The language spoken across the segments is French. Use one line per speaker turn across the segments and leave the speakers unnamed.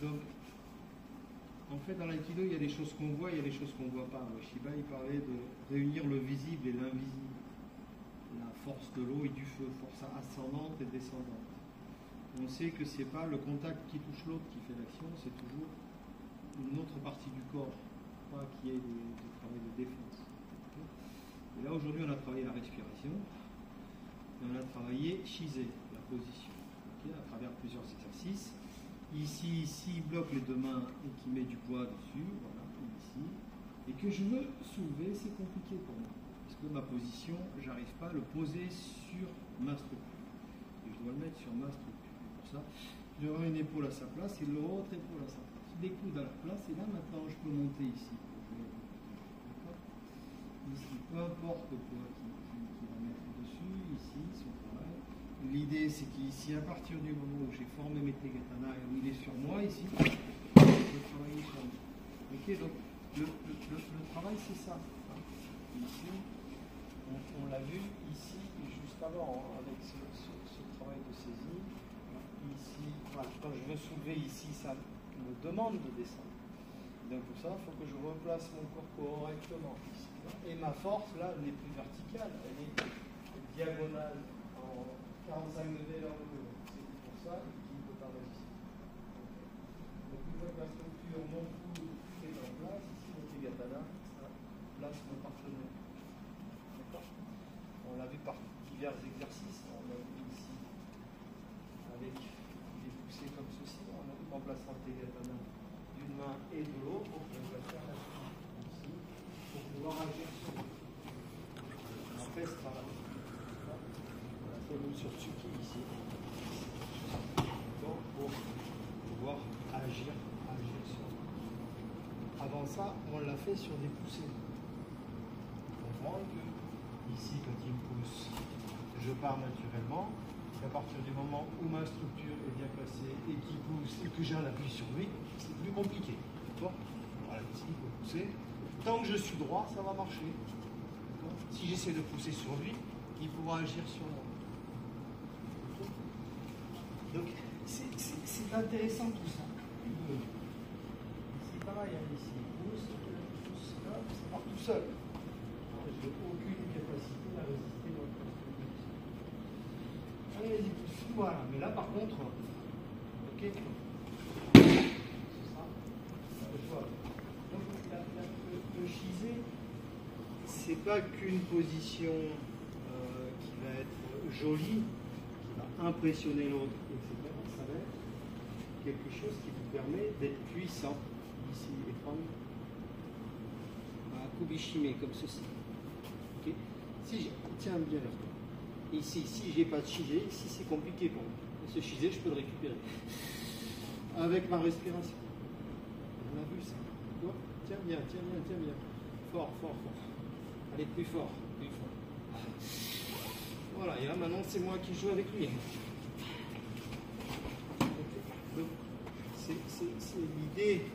Donc, en fait, dans l'aïkido, il y a des choses qu'on voit, il y a des choses qu'on ne voit pas. Shiba, il parlait de réunir le visible et l'invisible. La force de l'eau et du feu, force ascendante et descendante. On sait que ce n'est pas le contact qui touche l'autre qui fait l'action, c'est toujours une autre partie du corps, pas qui est du travail de défense. Et là, aujourd'hui, on a travaillé la respiration, et on a travaillé Shizé, la position, à travers plusieurs exercices. Ici, il bloque les deux mains et qui met du poids dessus, voilà, ici. Et que je veux soulever, c'est compliqué pour moi. Parce que ma position, je n'arrive pas à le poser sur ma structure. Et je dois le mettre sur ma structure. Et pour ça, je dois avoir une épaule à sa place et l'autre épaule à sa place. Les coudes à leur place, et là maintenant je peux monter ici. Ici, peu importe le poids qui va mettre dessus, ici, son travail. L'idée, c'est qu'ici, à partir du moment où j'ai formé mes tegatana et où il est sur moi, ici, je peux travailler sur moi. Ok, donc le travail, c'est ça. Ici, on l'a vu ici, juste avant, avec ce travail de saisie. Ici, voilà, quand je veux soulever ici, ça me demande de descendre. Donc pour ça, il faut que je replace mon corps correctement ici. Et ma force, là, elle n'est plus verticale, elle est diagonale en 45 degrés vers le haut. C'est pour ça qu'il ne peut pas résister. Donc une fois que la structure, mon cou est en place, ici mon tegatana, ça place mon partenaire. D'accord? On l'a vu par divers exercices, on l'a vu ici avec des poussées comme ceci, on a vu en plaçant le tegatana d'une main et de l'autre, on va faire la ici pour pouvoir agir sur lui. On fait ce travail. Comme sur Tsuki ici. Donc pour pouvoir agir sur lui. Avant ça, on l'a fait sur des poussées. Comprendre que ici, quand il me pousse, je pars naturellement. Et à partir du moment où ma structure est bien placée et qu'il pousse et que j'ai un appui sur lui, c'est plus compliqué. D'accord? Voilà, ici, il faut pousser. Tant que je suis droit, ça va marcher. Si j'essaie de pousser sur lui, il pourra agir sur moi. Donc, c'est intéressant tout ça. C'est pareil, hein, ici, pousse, là, ça part tout seul. Je n'ai aucune capacité à résister dans le processus. Allez, vas-y, pousse. Voilà, mais là par contre, ok, c'est ça. Donc, le Shizé, c'est pas qu'une position qui va être jolie, qui va impressionner l'autre, etc. Ça va être quelque chose qui vous permet d'être puissant. Ici, et prendre un kubishime comme ceci. Okay. Si tiens bien vers toi. Ici, si j'ai pas de shizé, ici c'est compliqué pour moi. Ce shizé, je peux le récupérer avec ma respiration. On a vu ça. Tiens bien. Fort. Allez, plus fort. Voilà, et là maintenant c'est moi qui joue avec lui. Donc, c'est l'idée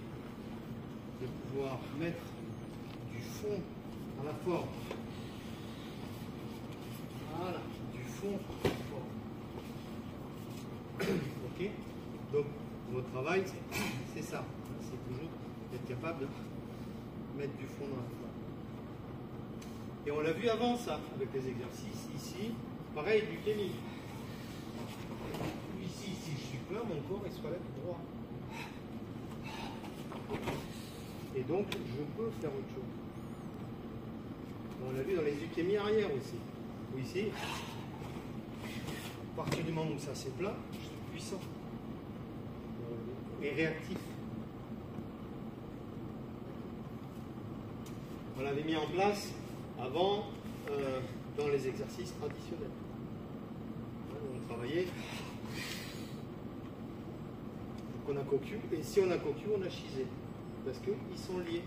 de pouvoir mettre du fond à la forme. Voilà, du fond à la forme. Ok? Donc, votre travail, c'est ça. C'est toujours d'être capable de mettre du fond dans la forme. Et on l'a vu avant ça, avec les exercices. Ici, pareil, du kémi. Ici, si je suis plein, mon corps il se relève droit. Et donc, je peux faire autre chose. On l'a vu dans les ukémies arrière aussi. Ou ici, à partir du moment où ça c'est plat, je suis puissant et réactif. On l'avait mis en place avant dans les exercices traditionnels. On travaillait. Donc on a Kokyu, et si on a Kokyu, on a Shizé. Parce qu'ils sont liés.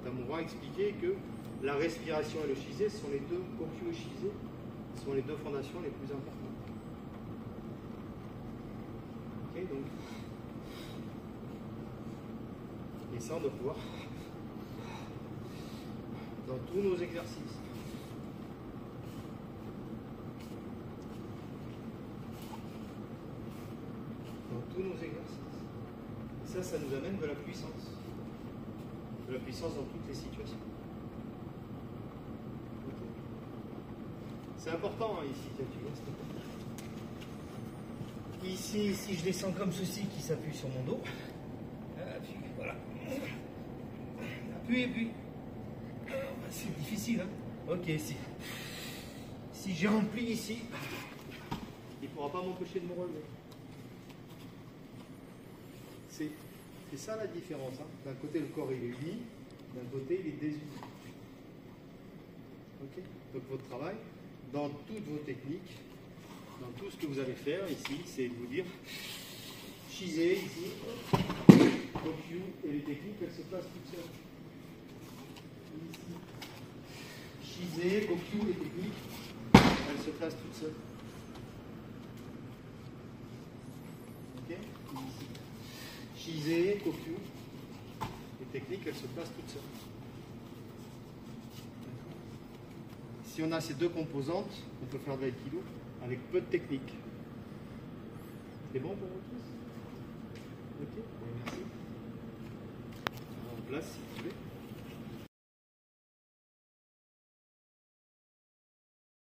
Tamura a expliqué que la respiration et le Shizé sont les deux, Kokyu et Shizé, sont les deux fondations les plus importantes. Ok, donc. Et ça, on doit pouvoir dans tous nos exercices. tous nos exercices. Et ça nous amène de la puissance. De la puissance dans toutes les situations. C'est important hein, ici, tu vois, ici, si je descends comme ceci, qui s'appuie sur mon dos, puis voilà. Appuie et puis. C'est difficile, hein. Ok, si j'ai rempli ici, il ne pourra pas m'empêcher de me relever. C'est ça la différence. Hein. D'un côté, le corps il est uni, d'un côté, il est désuni. Okay. Donc votre travail, dans toutes vos techniques, dans tout ce que vous allez faire ici, c'est de vous dire, chiser ici, Kokyu, et les techniques, elles se passent toutes seules. Ici, chiser, Kokyu, les techniques, elles se passent toutes seules. Ok. Ici. Shize, Kokyu, les techniques, elles se placent toutes seules. Si on a ces deux composantes, on peut faire de l'aïkido avec peu de technique. C'est bon pour vous tous? Ok, merci. On place si vous voulez.